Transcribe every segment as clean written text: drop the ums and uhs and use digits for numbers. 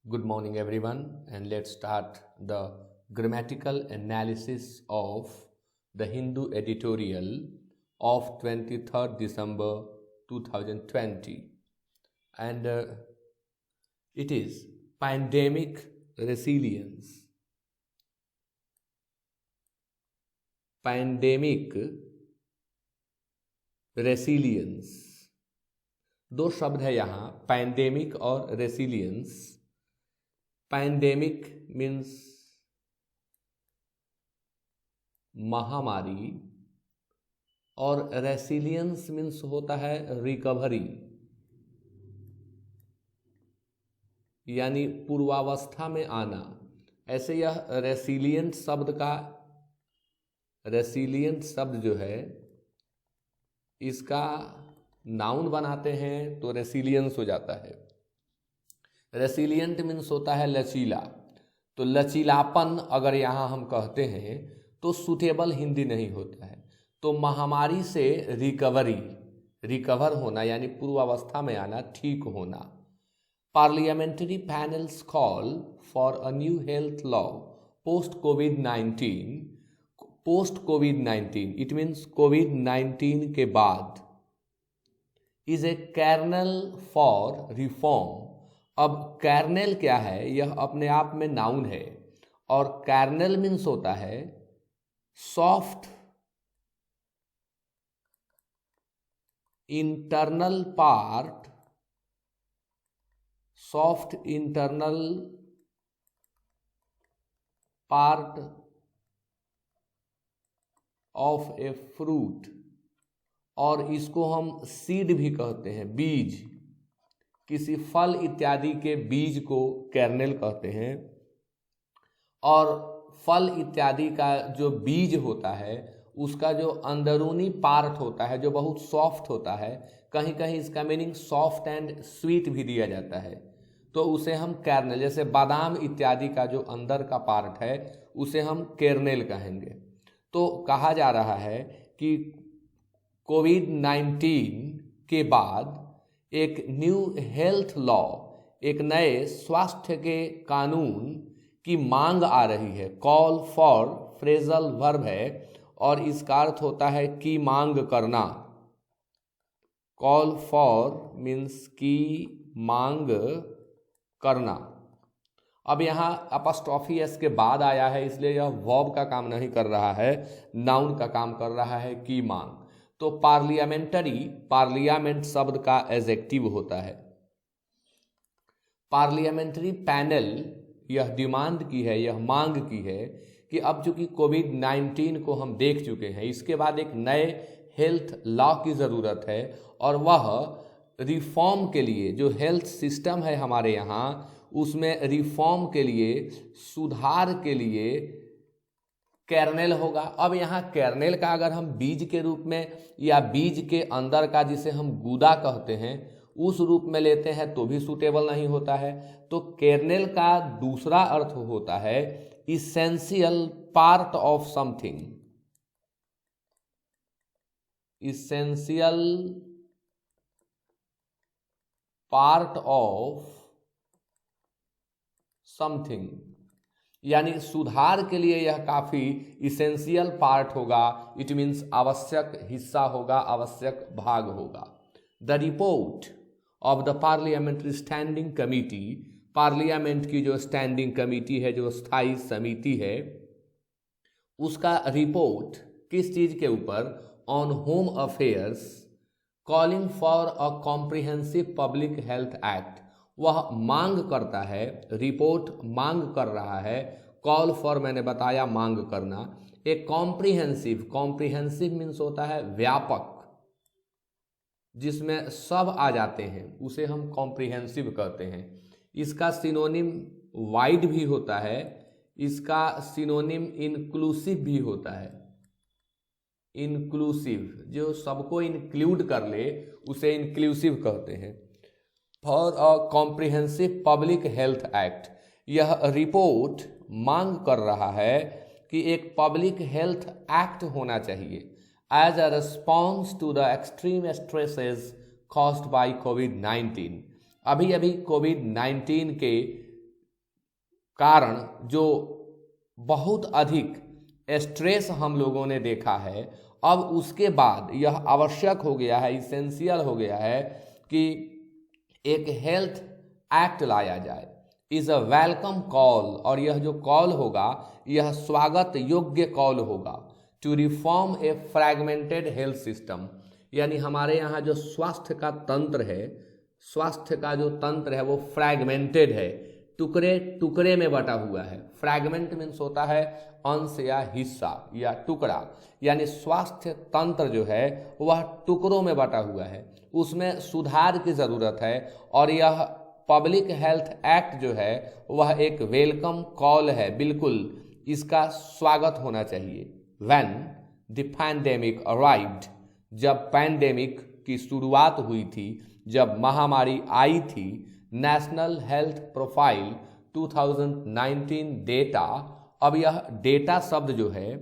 Good morning, everyone, and let's start the grammatical analysis of the Hindu editorial of 23rd December 2020. And it is pandemic resilience. Pandemic resilience. दो शब्द है यहाँ, pandemic और resilience. Pandemic means महामारी और resilience means होता है recovery, यानी पूर्वावस्था में आना. ऐसे यह रेसिलियंट शब्द जो है इसका नाउन बनाते हैं तो रेसिलियंस हो जाता है. रेसिलियंट मीन्स होता है लचीला. तो लचीलापन अगर यहाँ हम कहते हैं तो सूटेबल हिंदी नहीं होता है. तो महामारी से रिकवर होना यानी पूर्वावस्था में आना, ठीक होना. Parliamentary panels call for a new health law post covid, it means कोविड-19 के बाद, is a kernel for reform. अब कर्नेल क्या है? यह अपने आप में नाउन है और कर्नेल मीन्स होता है soft internal part of a fruit, और इसको हम सीड भी कहते हैं, बीज. किसी फल इत्यादि के बीज को कर्नेल कहते हैं. और फल इत्यादि का जो बीज होता है उसका जो अंदरूनी पार्ट होता है जो बहुत सॉफ्ट होता है, कहीं कहीं इसका मीनिंग सॉफ्ट एंड स्वीट भी दिया जाता है, तो उसे हम कर्नेल, जैसे बादाम इत्यादि का जो अंदर का पार्ट है उसे हम कर्नेल कहेंगे. तो कहा जा रहा है कि कोविड-19 के बाद एक न्यू हेल्थ लॉ, एक नए स्वास्थ्य के कानून की मांग आ रही है. कॉल फॉर फ्रेजल वर्ब है और इसका अर्थ होता है की मांग करना. कॉल फॉर मीन्स की मांग करना. अब यहाँ अपस्ट्रॉफी एस के बाद आया है, इसलिए यह वर्ब का काम नहीं कर रहा है, नाउन का काम कर रहा है, की मांग. तो पार्लियामेंट शब्द का एडजेक्टिव होता है. पार्लियामेंट्री पैनल यह डिमांड की है, यह मांग की है कि अब चूंकि कोविड-19 को हम देख चुके हैं, इसके बाद एक नए हेल्थ लॉ की ज़रूरत है, और वह रिफॉर्म के लिए, जो हेल्थ सिस्टम है हमारे यहाँ उसमें रिफॉर्म के लिए, सुधार के लिए कर्नेल होगा. अब यहाँ कर्नेल का अगर हम बीज के रूप में या बीज के अंदर का, जिसे हम गूदा कहते हैं, उस रूप में लेते हैं तो भी सूटेबल नहीं होता है. तो कर्नेल का दूसरा अर्थ होता है essential part of something. Essential part of something, यानी सुधार के लिए यह काफ़ी इसेंशियल पार्ट होगा. इट मीन्स आवश्यक हिस्सा होगा, आवश्यक भाग होगा. The report of the parliamentary standing committee, parliament की जो स्टैंडिंग कमिटी है, जो स्थायी समिति है, उसका रिपोर्ट किस चीज़ के ऊपर? On home affairs, calling for a comprehensive public health act. वह मांग करता है, रिपोर्ट मांग कर रहा है. कॉल फॉर मैंने बताया मांग करना. एक कॉम्प्रिहेंसिव मीन्स होता है व्यापक, जिसमें सब आ जाते हैं, उसे हम कॉम्प्रिहेंसिव कहते हैं. इसका सिनोनिम वाइड भी होता है, इसका सिनोनिम इंक्लूसिव भी होता है. इंक्लूसिव, जो सबको इंक्लूड कर ले उसे इंक्लूसिव कहते हैं. For a comprehensive public health act, यह रिपोर्ट मांग कर रहा है कि एक पब्लिक हेल्थ एक्ट होना चाहिए as a response to the extreme stresses caused by कोविड-19. अभी अभी कोविड-19 के कारण जो बहुत अधिक स्ट्रेस हम लोगों ने देखा है, अब उसके बाद यह आवश्यक हो गया है, इसेंशियल हो गया है कि एक हेल्थ एक्ट लाया जाए। इज़ अ वेलकम कॉल, और यह जो कॉल होगा यह स्वागत योग्य कॉल होगा, to reform a fragmented health system. यानी हमारे यहाँ जो स्वास्थ्य का तंत्र है, स्वास्थ्य का जो तंत्र है वो फ्रैगमेंटेड है, टुकड़े टुकड़े में बटा हुआ है। फ्रैगमेंट मीन्स होता है अंश या हिस्सा या टुकड़ा, यानी स्वास्थ्य तंत्र जो है वह टुकड़ों में बटा हुआ है, उसमें सुधार की ज़रूरत है। और यह पब्लिक हेल्थ एक्ट जो है वह एक वेलकम कॉल है, बिल्कुल इसका स्वागत होना चाहिए। व्हेन द पैंडेमिक अराइव्ड, जब पैंडेमिक की शुरुआत हुई थी, जब महामारी आई थी, नेशनल हेल्थ प्रोफाइल 2019 डेटा, अब यह डेटा शब्द जो है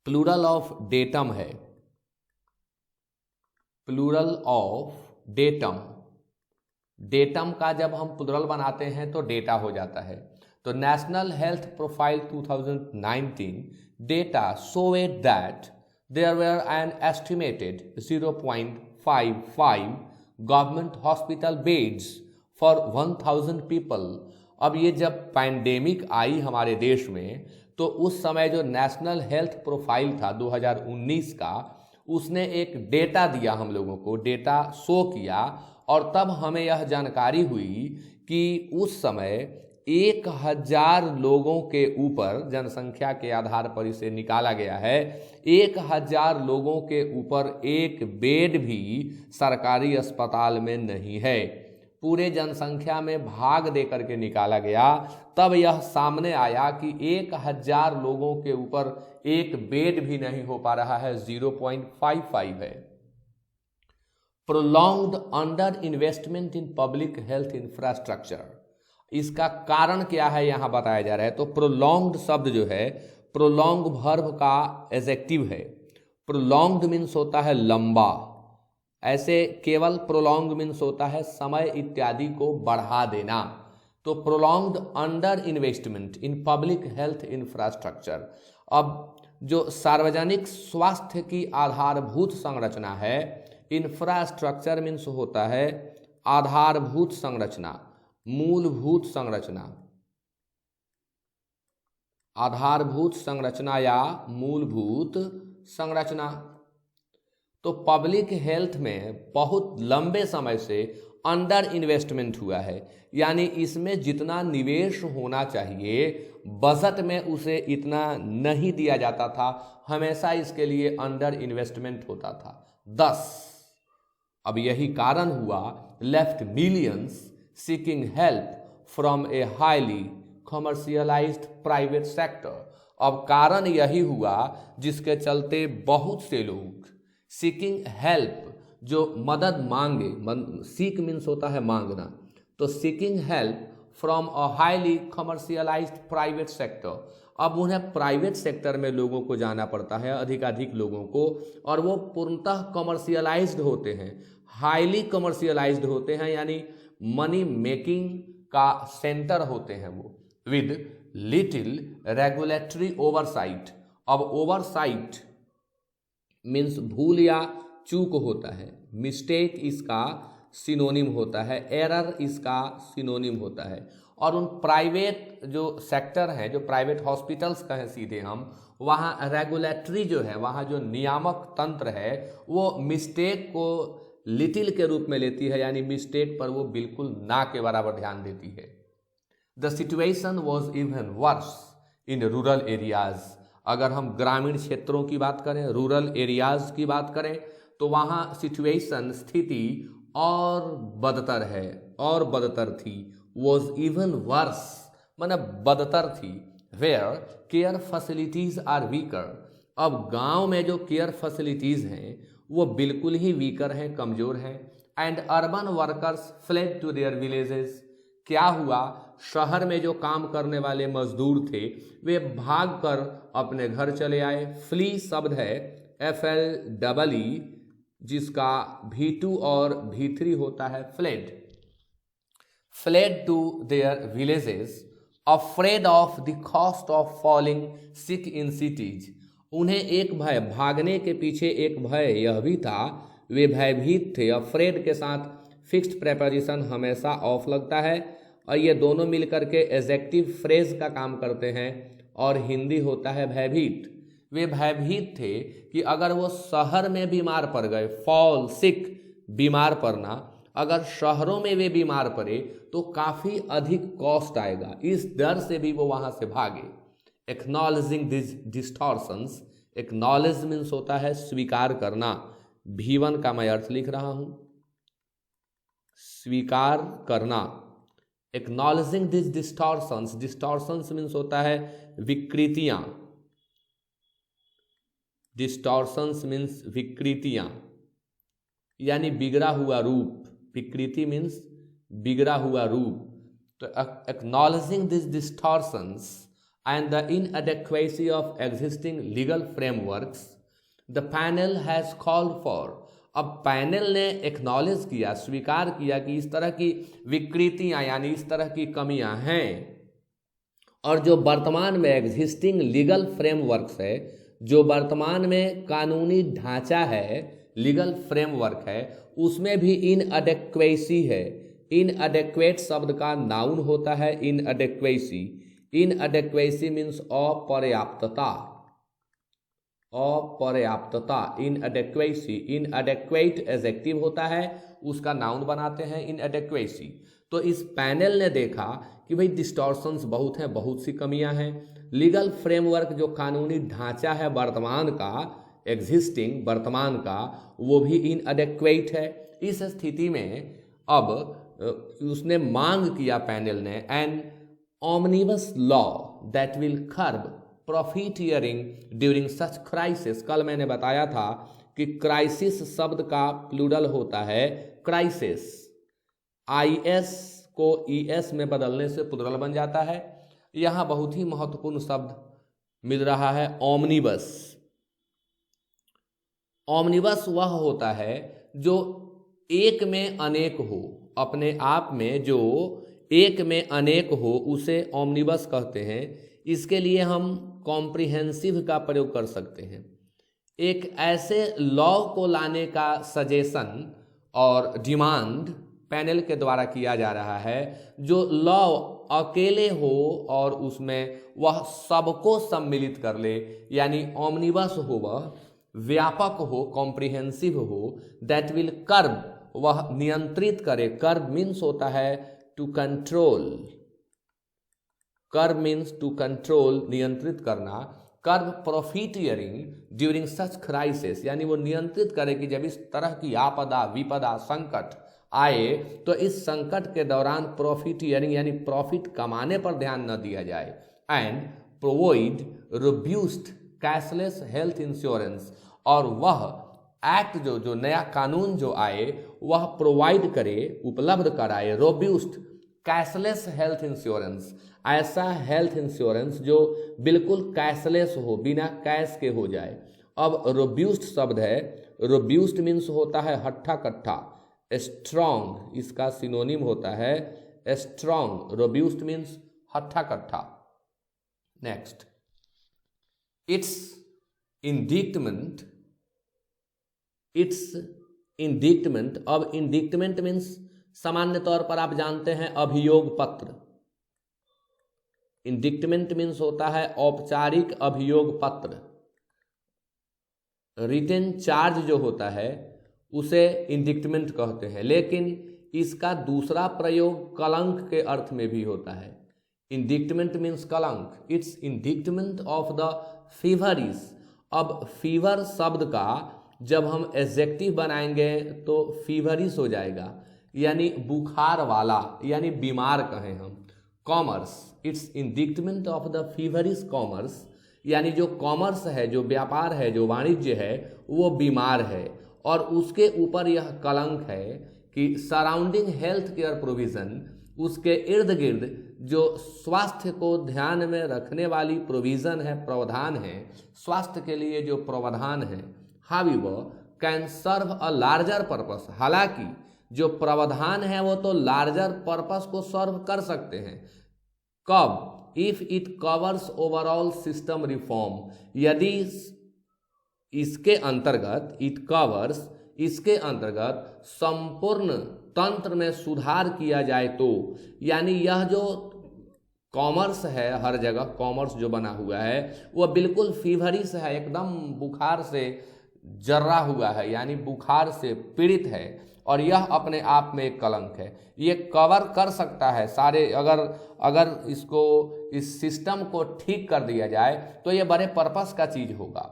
प्लूरल ऑफ डेटम है, प्लूरल ऑफ डेटम। डेटम का जब हम प्लूरल बनाते हैं तो डेटा हो जाता है। तो national health profile 2019 data showed that there were an estimated 0.55 government hospital beds for 1000 people. अब ये जब पैंडेमिक आई हमारे देश में तो उस समय जो नेशनल हेल्थ प्रोफाइल था 2019 का, उसने एक डेटा दिया हम लोगों को, डेटा शो किया, और तब हमें यह जानकारी हुई कि उस समय 1000 लोगों के ऊपर, जनसंख्या के आधार पर इसे निकाला गया है, 1000 लोगों के ऊपर एक बेड भी सरकारी अस्पताल में नहीं है। पूरे जनसंख्या में भाग दे करके निकाला गया, तब यह सामने आया कि 1000 लोगों के ऊपर एक बेड भी नहीं हो पा रहा है, 0.55 है। Prolonged under investment in public health infrastructure, इसका कारण क्या है यहाँ बताया जा रहा है। तो प्रोलॉन्ग्ड शब्द जो है, प्रोलॉन्ग वर्ब का एडजेक्टिव है। प्रोलॉन्ग्ड मीन्स होता है लंबा, ऐसे केवल प्रोलॉन्ग मीन्स होता है समय इत्यादि को बढ़ा देना। तो prolonged under investment in public health infrastructure, अब जो सार्वजनिक स्वास्थ्य की आधारभूत संरचना है, इंफ्रास्ट्रक्चर मीन्स होता है आधारभूत संरचना, मूलभूत संरचना, आधारभूत संरचना या मूलभूत संरचना। तो पब्लिक हेल्थ में बहुत लंबे समय से अंडर इन्वेस्टमेंट हुआ है, यानी इसमें जितना निवेश होना चाहिए बजट में उसे इतना नहीं दिया जाता था, हमेशा इसके लिए अंडर इन्वेस्टमेंट होता था। 10 अब यही कारण हुआ left millions seeking help from a highly commercialised private sector. अब कारण यही हुआ जिसके चलते बहुत से लोग सीकिंग हेल्प, जो मदद मांगे, सीक मीन्स होता है मांगना, तो seeking help from a highly commercialised private sector. अब उन्हें प्राइवेट सेक्टर में लोगों को जाना पड़ता है, अधिकाधिक लोगों को, और वो पूर्णतः कमर्शियलाइज्ड होते हैं, हाईली कमर्शियलाइज्ड होते हैं, यानी मनी मेकिंग का सेंटर होते हैं वो, विद लिटिल रेगुलेटरी ओवरसाइट। अब ओवरसाइट मीन्स भूल या चूक होता है, मिस्टेक इसका सिनोनिम होता है, एरर इसका सिनोनिम होता है। और उन प्राइवेट जो सेक्टर हैं, जो प्राइवेट हॉस्पिटल्स कहें सीधे हम, वहाँ रेगुलेटरी जो है, वहाँ जो नियामक तंत्र है वो मिस्टेक को लिटिल के रूप में लेती है, यानी मिस्टेक पर वो बिल्कुल ना के बराबर ध्यान देती है। The situation was even worse in rural areas. अगर हम ग्रामीण क्षेत्रों की बात करें, रूरल एरियाज की बात करें, तो वहाँ सिचुएशन, स्थिति और बदतर है, और बदतर थी। वॉज इवन वर्स मतलब बदतर थी। Where care facilities are weaker. अब गांव में जो केयर फैसिलिटीज हैं वो बिल्कुल ही वीकर हैं, कमजोर हैं। And urban workers fled to their villages. क्या हुआ, शहर में जो काम करने वाले मजदूर थे वे भागकर अपने घर चले आए। फ्ली शब्द है FLEE, जिसका V2 और V3 होता है fled. Fled to their villages afraid of the cost of falling sick in cities, उन्हें एक भय, भागने के पीछे एक भय यह भी था, वे भयभीत थे। अफ्रेड के साथ फिक्स्ड प्रेपोजिशन हमेशा ऑफ लगता है और ये दोनों मिलकर के एडजेक्टिव फ्रेज का काम करते हैं और हिंदी होता है भयभीत। वे भयभीत थे कि अगर वो शहर में बीमार पड़ गए, फॉल सिक बीमार पड़ना, अगर शहरों में वे बीमार पड़े तो काफ़ी अधिक कॉस्ट आएगा, इस डर से भी वो वहाँ से भागे। Acknowledging this distortions, acknowledge means होता है स्वीकार करना, V1 का मैं अर्थ लिख रहा हूँ, स्वीकार करना। Acknowledging this distortions, distortions means होता है विकृतियाँ, डिस्टॉर्शंस मीन्स विकृतियाँ यानी बिगड़ा हुआ रूप, विकृति मीन्स बिगड़ा हुआ रूप। तो acknowledging this distortions and the inadequacy of existing legal frameworks, the panel has called for, अब पैनल ने एक्नॉलेज किया, स्वीकार किया कि इस तरह की विकृतियां यानी इस तरह की कमियां हैं और जो वर्तमान में एग्जिस्टिंग लीगल फ्रेमवर्क्स है, जो वर्तमान में कानूनी ढांचा है, लीगल फ्रेमवर्क है, उसमें भी इनअडेक्वेसी है। इनअडेक्वेट शब्द का नाउन होता है इनअडेक्वेसी। इनअडेक्वेसी मीन्स अपर्याप्तता, अपर्याप्तता, इनअडेक्वेसी। इनअडेक्वेट एडजेक्टिव होता है, उसका नाउन बनाते हैं इनअडेक्वेसी। तो इस पैनल ने देखा कि भाई डिस्टॉर्शंस बहुत हैं, बहुत सी कमियां हैं, लीगल फ्रेमवर्क जो कानूनी ढांचा है वर्तमान का, एग्जिस्टिंग वर्तमान का, वो भी इनअडेक्वेट है। इस स्थिति में अब उसने मांग किया पैनल ने an omnibus law that will curb profiteering during such crisis. कल मैंने बताया था कि क्राइसिस शब्द का प्लूरल होता है क्राइसिस, IS को ES में बदलने से प्लूरल बन जाता है। यहाँ बहुत ही महत्वपूर्ण शब्द मिल रहा है ऑमनिबस। ऑमनिबस वह होता है जो एक में अनेक हो, अपने आप में जो एक में अनेक हो उसे ऑमनिबस कहते हैं। इसके लिए हम कॉम्प्रिहेंसिव का प्रयोग कर सकते हैं। एक ऐसे लॉ को लाने का सजेशन और डिमांड पैनल के द्वारा किया जा रहा है जो लॉ अकेले हो और उसमें वह सबको सम्मिलित कर ले, यानी ऑमनिबस हो, वह व्यापक हो, कॉम्प्रिहेंसिव हो, दैट विल कर्ब, वह नियंत्रित करे। कर्ब मीन्स होता है to control, curb means to control, नियंत्रित करना। Curb profiteering during such crisis, यानी वो नियंत्रित करे कि जब इस तरह की आपदा, विपदा, संकट आए तो इस संकट के दौरान प्रॉफिटियरिंग यानी प्रॉफिट कमाने पर ध्यान न दिया जाए। And provide robust cashless health insurance, और वह एक्ट जो नया कानून जो आए वह प्रोवाइड करे, उपलब्ध कराए रोब्यूस्ट कैशलेस हेल्थ इंश्योरेंस, ऐसा हेल्थ इंश्योरेंस जो बिल्कुल कैशलेस हो, बिना कैश के हो जाए। अब रोब्यूस्ट शब्द है, रोब्यूस्ट मीन्स होता है हट्ठा कट्ठा, स्ट्रॉन्ग इसका सिनोनिम होता है स्ट्रॉन्ग, रोब्यूस्ट मीन्स हट्ठा कट्ठा। Next, it's indictment, it's indictment. अब इंडिक्टमेंट मीन्स सामान्य तौर पर आप जानते हैं अभियोग पत्र। इंडिक्टमेंट मीन्स होता है औपचारिक अभियोग पत्र। रिटन चार्ज जो होता है उसे इंडिक्टमेंट कहते हैं, लेकिन इसका दूसरा प्रयोग कलंक के अर्थ में भी होता है। इंडिक्टमेंट मीन्स कलंक। It's indictment of the feverish. अब फीवर शब्द का जब हम एडजेक्टिव बनाएंगे तो फीवरिश हो जाएगा, यानी बुखार वाला, यानी बीमार कहें हम। Commerce, it's indictment of the feverish commerce, यानी जो कॉमर्स है, जो व्यापार है, जो वाणिज्य है, वो बीमार है और उसके ऊपर यह कलंक है कि सराउंडिंग हेल्थ केयर प्रोविजन, उसके इर्द गिर्द जो स्वास्थ्य को ध्यान में रखने वाली प्रोविजन है, प्रावधान है, स्वास्थ्य के लिए जो प्रावधान है, however can serve a larger purpose. हालांकि जो प्रावधान है वो तो लार्जर पर्पस को सर्व कर सकते हैं, कब? If it covers overall system reform, यदि इसके अंतर्गत, इट कवर्स, इसके अंतर्गत संपूर्ण तंत्र में सुधार किया जाए तो, यानी यह जो कॉमर्स है, हर जगह कॉमर्स जो बना हुआ है वह बिल्कुल फीवरिश है, एकदम बुखार से जर्रा हुआ है, यानी बुखार से पीड़ित है, और यह अपने आप में एक कलंक है। ये कवर कर सकता है सारे, अगर इसको, इस सिस्टम को ठीक कर दिया जाए तो ये बड़े पर्पस का चीज होगा।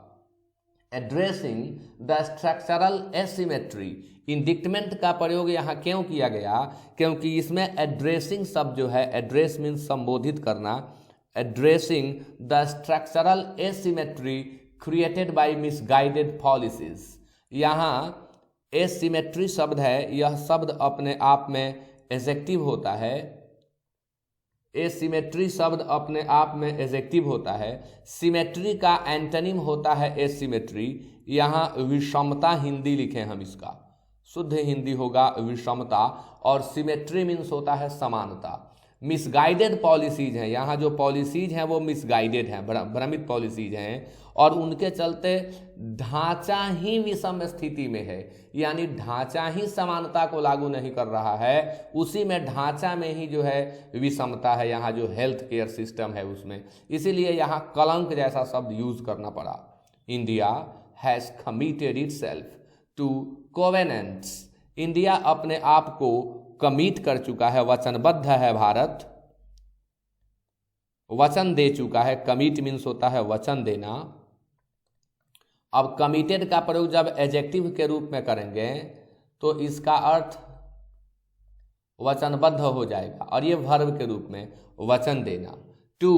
Addressing the structural asymmetry, indictment का प्रयोग यहाँ क्यों किया गया? क्योंकि इसमें एड्रेसिंग शब्द जो है, एड्रेस मीन्स संबोधित करना, addressing the structural asymmetry created by misguided policies. यहाँ एसिमेट्री शब्द है, यह शब्द अपने आप में एडजेक्टिव होता है, एसिमेट्री शब्द अपने आप में एडजेक्टिव होता है। सिमेट्री का एंटोनिम होता है एसिमेट्री। यहाँ विषमता हिंदी लिखें हम, इसका शुद्ध हिंदी होगा विषमता, और सिमेट्री मीन्स होता है समानता। मिसगाइडेड पॉलिसीज हैं, यहाँ जो पॉलिसीज हैं वो मिसगाइडेड हैं, भ्रमित पॉलिसीज हैं, और उनके चलते ढांचा ही विषम स्थिति में है, यानी ढांचा ही समानता को लागू नहीं कर रहा है, उसी में ढांचा में ही जो है विषमता है, यहाँ जो हेल्थ केयर सिस्टम है उसमें, इसीलिए यहाँ कलंक जैसा शब्द यूज करना पड़ा। India has committed itself to covenants, India अपने आप को कमिट कर चुका है, वचनबद्ध है भारत, वचन दे चुका है। कमिट मीन्स होता है वचन देना। अब कमिटेड का प्रयोग जब एडजेक्टिव के रूप में करेंगे तो इसका अर्थ वचनबद्ध हो जाएगा, और ये वर्ब के रूप में वचन देना। टू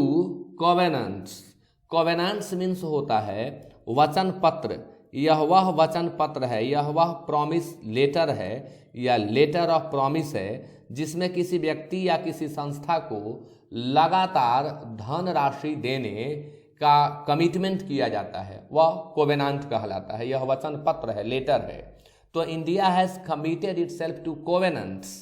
कोवेनेंट्स, कोवेनेंट्स मीन्स होता है वचन पत्र, यह वह वचन पत्र है, यह वह प्रॉमिस लेटर है या लेटर ऑफ प्रॉमिस है जिसमें किसी व्यक्ति या किसी संस्था को लगातार धन राशि देने का कमिटमेंट किया जाता है, वह कोवेनेंट कहलाता है, यह वचन पत्र है, लेटर है। तो India has committed itself to covenants,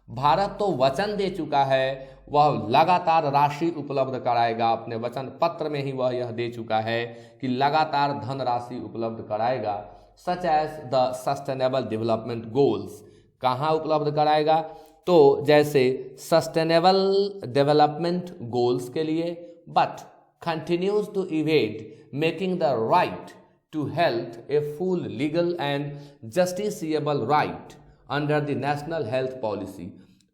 Bharat तो वचन दे चुका है, वह लगातार राशि उपलब्ध कराएगा, अपने वचन पत्र में ही वह यह दे चुका है कि लगातार धन राशि उपलब्ध कराएगा। Such as the sustainable development goals, कहाँ उपलब्ध कराएगा? तो जैसे सस्टेनेबल डेवलपमेंट गोल्स के लिए, but continues to evade making the right to health a full legal and justiciable right under the national health policy.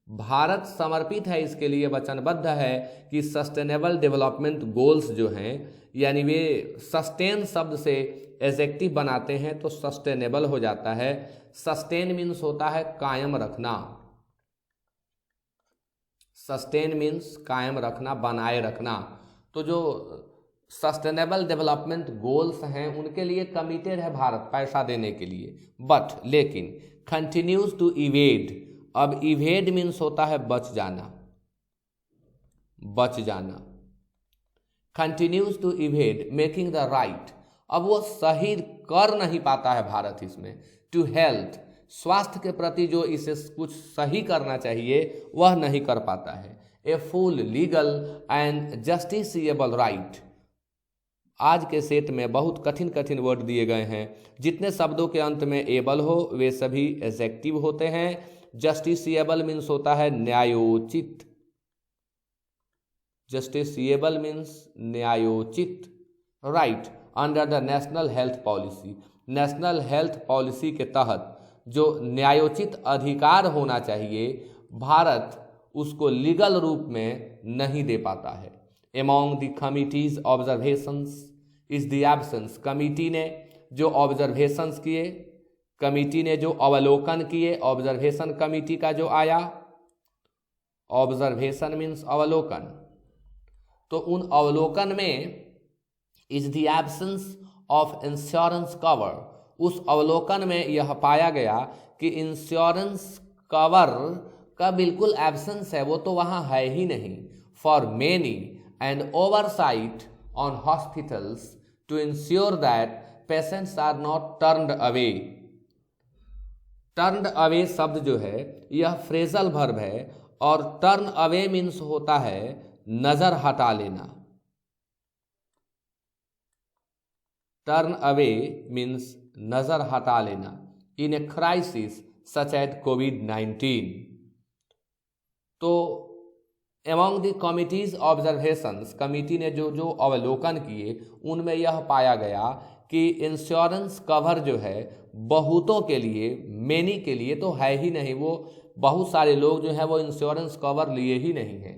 Bharat समर्पित है इसके लिए, वचनबद्ध है कि सस्टेनेबल डेवलपमेंट गोल्स जो हैं, यानी वे सस्टेन शब्द से एडजेक्टिव बनाते हैं तो सस्टेनेबल हो जाता है। सस्टेन मीन्स होता है कायम रखना, सस्टेन मीन्स कायम रखना, बनाए रखना। तो जो सस्टेनेबल डेवलपमेंट गोल्स हैं उनके लिए कमिटेड है भारत पैसा देने के लिए, बट लेकिन कंटिन्यूज टू इवेड, अब इवेड मीन्स होता है बच जाना, बच जाना। Continues to evade making the right, अब वो सही कर नहीं पाता है भारत इसमें। टू हेल्थ, स्वास्थ्य के प्रति जो इसे कुछ सही करना चाहिए वह नहीं कर पाता है। A full legal and justiciable right, आज के सेट में बहुत कठिन कठिन वर्ड दिए गए हैं, जितने शब्दों के अंत में एबल हो वे सभी एडजेक्टिव होते हैं। जस्टिसिएबल मीन्स होता है न्यायोचित, जस्टिसिएबल मीन्स न्यायोचित। Right under the national health policy, national health policy के तहत जो न्यायोचित अधिकार होना चाहिए भारत उसको लीगल रूप में नहीं दे पाता है। Among the committees observations is the absence, committee ने जो ऑब्जर्वेशंस किए, कमिटी ने जो अवलोकन किए, ऑब्जर्वेशन कमिटी का जो आया, ऑब्जर्वेशन मीन्स अवलोकन, तो उन अवलोकन में is the absence of insurance cover, उस अवलोकन में यह पाया गया कि इंश्योरेंस कवर का बिल्कुल एब्सेंस है, वो तो वहाँ है ही नहीं। For many and oversight on hospitals to ensure that patients are not turned away. Turned away शब्द जो है यह फ्रेजल वर्ब है, और टर्न अवे मीन्स होता है नजर हटा लेना। टर्न अवे मीन्स नजर हटा लेना। इन ए क्राइसिस सच एज कोविड-19। तो among the committees observations, committee ने जो जो अवलोकन किए उनमें यह पाया गया कि इंश्योरेंस कवर जो है बहुतों के लिए, मेनी के लिए तो है ही नहीं, वो बहुत सारे लोग जो है वो इंश्योरेंस कवर लिए ही नहीं हैं।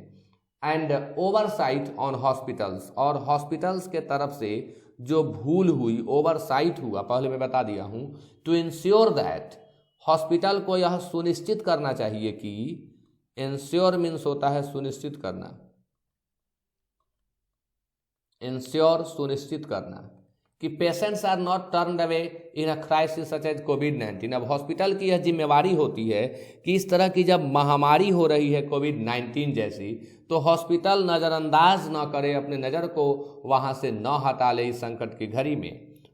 एंड ओवरसाइट ऑन हॉस्पिटल्स, और हॉस्पिटल्स के तरफ से जो भूल हुई, ओवरसाइट हुआ, पहले मैं बता दिया हूँ, टू इंश्योर दैट, हॉस्पिटल को यह सुनिश्चित करना चाहिए कि, इंश्योर मीन्स होता है सुनिश्चित करना, इंश्योर सुनिश्चित करना, कि patients are not turned away in a crisis such as कोविड-19। अब हॉस्पिटल की यह जिम्मेवारी होती है कि इस तरह की जब महामारी हो रही है कोविड-19 जैसी, तो हॉस्पिटल नज़रअंदाज न करे, अपने नज़र को वहाँ से न हटा ले इस संकट की घड़ी में।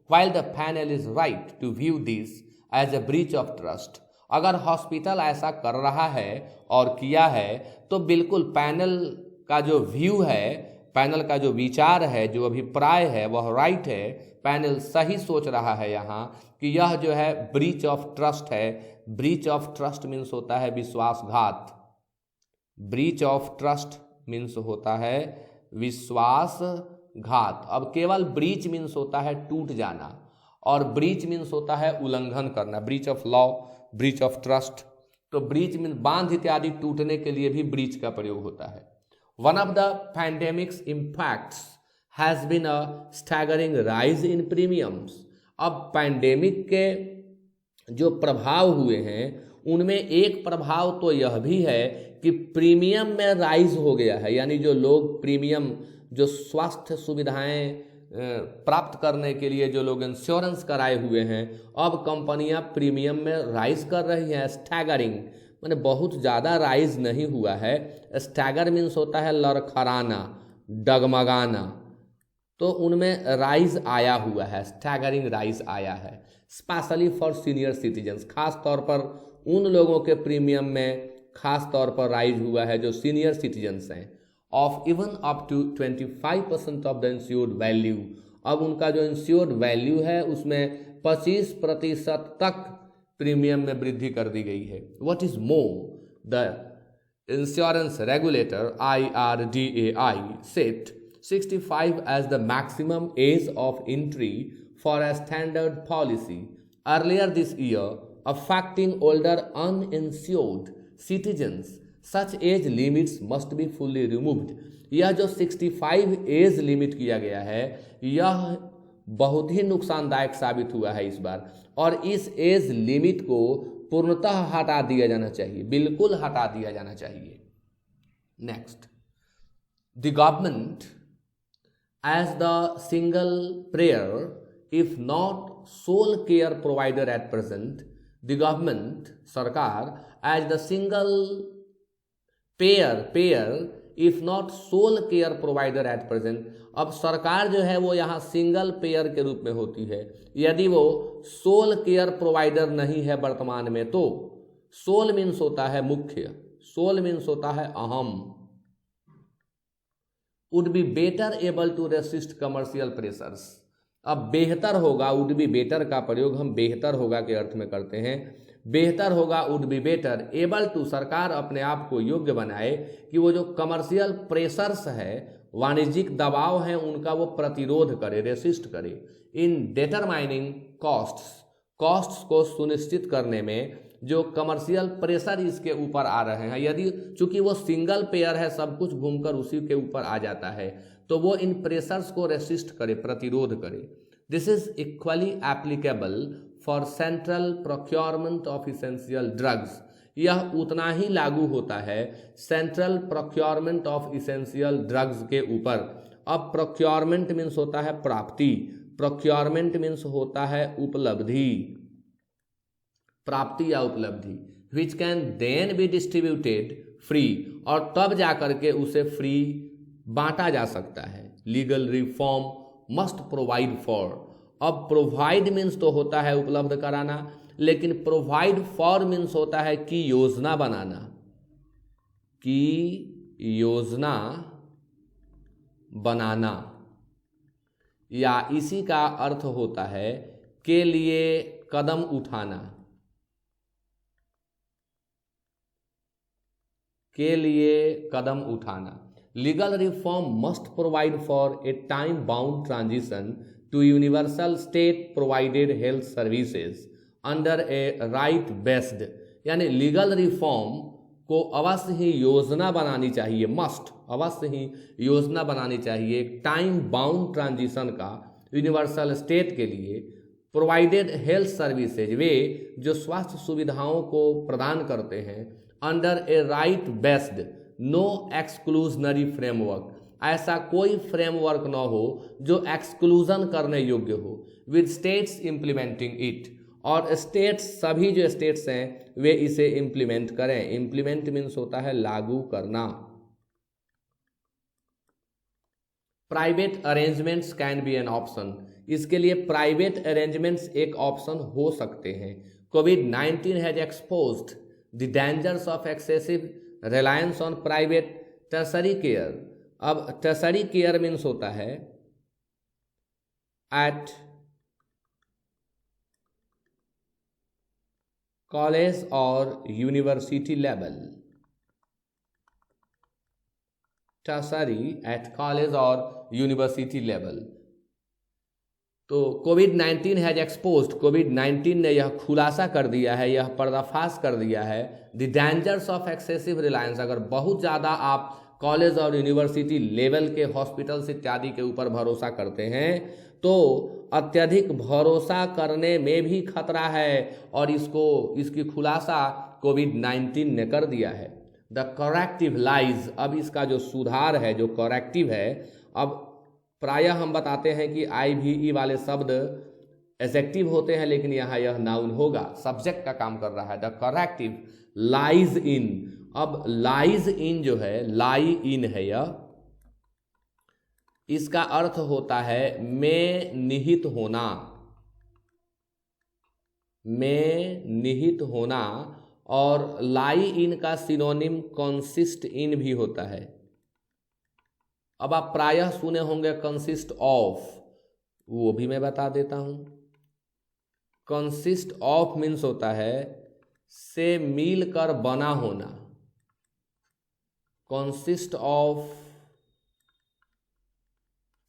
While the panel is right to view this as a breach of trust, अगर हॉस्पिटल ऐसा कर रहा है और किया है तो बिल्कुल पैनल का जो व्यू है, पैनल का जो विचार है, जो अभिप्राय है वह राइट है। पैनल सही सोच रहा है यहाँ कि यह जो है ब्रीच ऑफ ट्रस्ट है। ब्रीच ऑफ ट्रस्ट मीन्स होता है विश्वासघात, ब्रीच ऑफ ट्रस्ट मीन्स होता है विश्वासघात। अब केवल ब्रीच मीन्स होता है टूट जाना, और ब्रीच मीन्स होता है उल्लंघन करना, breach of law, breach of trust. तो ब्रीच मीन्स बांध इत्यादि टूटने के लिए भी ब्रीच का प्रयोग होता है। One of the pandemic's impacts has been a staggering rise in premiums. अब पैंडेमिक के जो प्रभाव हुए हैं उनमें एक प्रभाव तो यह भी है कि प्रीमियम में राइज हो गया है, यानी जो लोग प्रीमियम, जो स्वास्थ्य सुविधाएं प्राप्त करने के लिए जो लोग इंश्योरेंस कराए हुए हैं, अब कंपनियां प्रीमियम में राइज कर रही हैं। स्टैगरिंग माने बहुत ज़्यादा राइज नहीं हुआ है। स्टैगर मीन्स होता है लड़खड़ाना, डगमगाना, तो उनमें राइज आया हुआ है, स्टैगरिंग राइज आया है। स्पेशली फॉर सीनियर सिटीजन्स, खास तौर पर उन लोगों के प्रीमियम में खास तौर पर राइज हुआ है जो सीनियर सिटीजन्स हैं। Of even up to 25% of the insured value, अब उनका जो इंश्योर्ड वैल्यू है उसमें 25% तक प्रीमियम में वृद्धि कर दी गई है। What is more, the insurance regulator IRDAI set 65 as the maximum age of entry for a standard policy earlier this year, affecting older uninsured citizens. Such age limits must be fully removed. यह जो 65 age limit किया गया है यह बहुत ही नुकसानदायक साबित हुआ है इस बार, और इस एज लिमिट को पूर्णतः हटा दिया जाना चाहिए, बिल्कुल हटा दिया जाना चाहिए। Next, the government as the single payer if not sole care provider at present, the government, सरकार, as the single payer if not sole care provider at present. अब सरकार जो है वो यहाँ सिंगल पेयर के रूप में होती है यदि वो सोल केयर प्रोवाइडर नहीं है वर्तमान में। तो सोल मीन्स होता है मुख्य, सोल मीन्स होता है अहम। Would be better able to resist commercial pressures. अब बेहतर होगा, वुड बी बेटर का प्रयोग हम बेहतर होगा के अर्थ में करते हैं। बेहतर होगा, would be better, able to, सरकार अपने आप को योग्य बनाए कि वो जो कमर्शियल प्रेशर्स है, वाणिज्यिक दबाव हैं, उनका वो प्रतिरोध करे, रेसिस्ट करे। इन डिटरमाइनिंग कॉस्ट्स, कॉस्ट्स को सुनिश्चित करने में जो कमर्शियल प्रेशर इसके ऊपर आ रहे हैं, यदि चूंकि वो सिंगल पेयर है, सब कुछ घूमकर उसी के ऊपर आ जाता है, तो वो इन प्रेशर्स को रेसिस्ट करे, प्रतिरोध करे। This is equally applicable for central procurement of essential drugs. यह उतना ही लागू होता है central procurement of essential drugs के ऊपर। अब प्रोक्योरमेंट मीन्स होता है प्राप्ति, प्रोक्योरमेंट मीन्स होता है उपलब्धि, प्राप्ति या उपलब्धि, which can then be distributed free, और तब जाकर के उसे फ्री बांटा जा सकता है। Legal reform must provide for. अब प्रोवाइड मीन्स तो होता है उपलब्ध कराना, लेकिन प्रोवाइड फॉर मीन्स होता है कि योजना बनाना, कि योजना बनाना, या इसी का अर्थ होता है के लिए कदम उठाना, के लिए कदम उठाना। Legal reform must provide for a time bound transition to universal state provided health services under a right based, यानी लीगल रिफॉर्म को अवश्य ही योजना बनानी चाहिए, मस्ट अवश्य ही योजना बनानी चाहिए टाइम बाउंड ट्रांजिशन का यूनिवर्सल स्टेट के लिए, प्रोवाइडेड हेल्थ सर्विसेज वे जो स्वास्थ्य सुविधाओं को प्रदान करते हैं, under a right based no exclusionary framework, ऐसा कोई फ्रेमवर्क न हो जो एक्सक्लूजन करने योग्य हो, विद स्टेट्स इम्प्लीमेंटिंग इट, और स्टेट्स सभी जो स्टेट्स हैं वे इसे इम्प्लीमेंट करें। इम्प्लीमेंट मीन्स होता है लागू करना। Private arrangements can be an option, इसके लिए प्राइवेट अरेंजमेंट्स एक ऑप्शन हो सकते हैं। कोविड-19 has exposed the dangers of excessive reliance on private tertiary care. अब टर्सरी केयर मीन्स होता है एट कॉलेज और university level, tertiary at college और यूनिवर्सिटी लेवल। तो कोविड-19 हैज एक्सपोज्ड, कोविड-19 ने यह खुलासा कर दिया है, यह पर्दाफाश कर दिया है the dangers of excessive Reliance. अगर बहुत ज़्यादा आप कॉलेज और यूनिवर्सिटी लेवल के हॉस्पिटल्स इत्यादि के ऊपर भरोसा करते हैं तो अत्यधिक भरोसा करने में भी खतरा है, और इसकी खुलासा कोविड-19 ने कर दिया है। द करेक्टिव लाइज, अब इसका जो सुधार है, जो करेक्टिव है, अब प्रायः हम बताते हैं कि IVE वाले शब्द एडजेक्टिव होते हैं, लेकिन यहाँ यह नाउन होगा, सब्जेक्ट का काम कर रहा है। द करेक्टिव लाइज इन, अब लाइज इन जो है, लाई इन है यह, इसका अर्थ होता है में निहित होना, में निहित होना, और लाई इन का सिनोनिम कंसिस्ट इन भी होता है। अब आप प्रायः सुने होंगे कंसिस्ट ऑफ, वो भी मैं बता देता हूं। कंसिस्ट ऑफ मीन्स होता है से मिलकर बना होना, कंसिस्ट ऑफ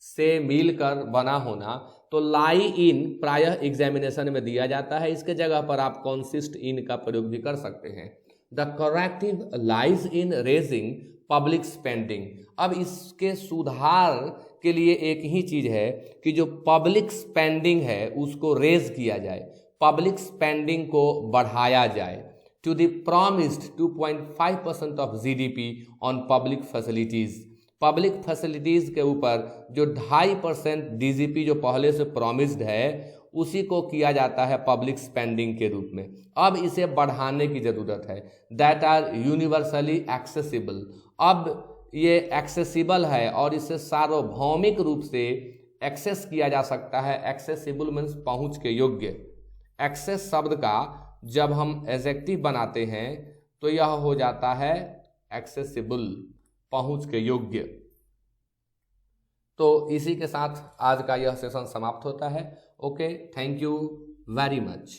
से मिलकर बना होना। तो लाई इन प्रायः एग्जामिनेशन में दिया जाता है, इसके जगह पर आप कंसिस्ट इन का प्रयोग भी कर सकते हैं। The corrective lies in raising public spending, अब इसके सुधार के लिए एक ही चीज है कि जो पब्लिक स्पेंडिंग है उसको रेज किया जाए, पब्लिक स्पेंडिंग को बढ़ाया जाए to the promised 2.5% of GDP on public facilities. Public facilities के ऊपर जो 2.5% DGP जो पहले से प्रॉमिस्ड है उसी को किया जाता है पब्लिक स्पेंडिंग के रूप में। अब इसे बढ़ाने की ज़रूरत है। दैट आर यूनिवर्सली एक्सेसिबल, अब ये एक्सेसिबल है और इसे सार्वभौमिक रूप से एक्सेस किया जा सकता है। एक्सेसिबल मीन्स पहुँच के योग्य। एक्सेस शब्द का जब हम एडजेक्टिव बनाते हैं तो यह हो जाता है एक्सेसिबल, पहुंच के योग्य। तो इसी के साथ आज का यह सेशन समाप्त होता है। Okay, thank you very much.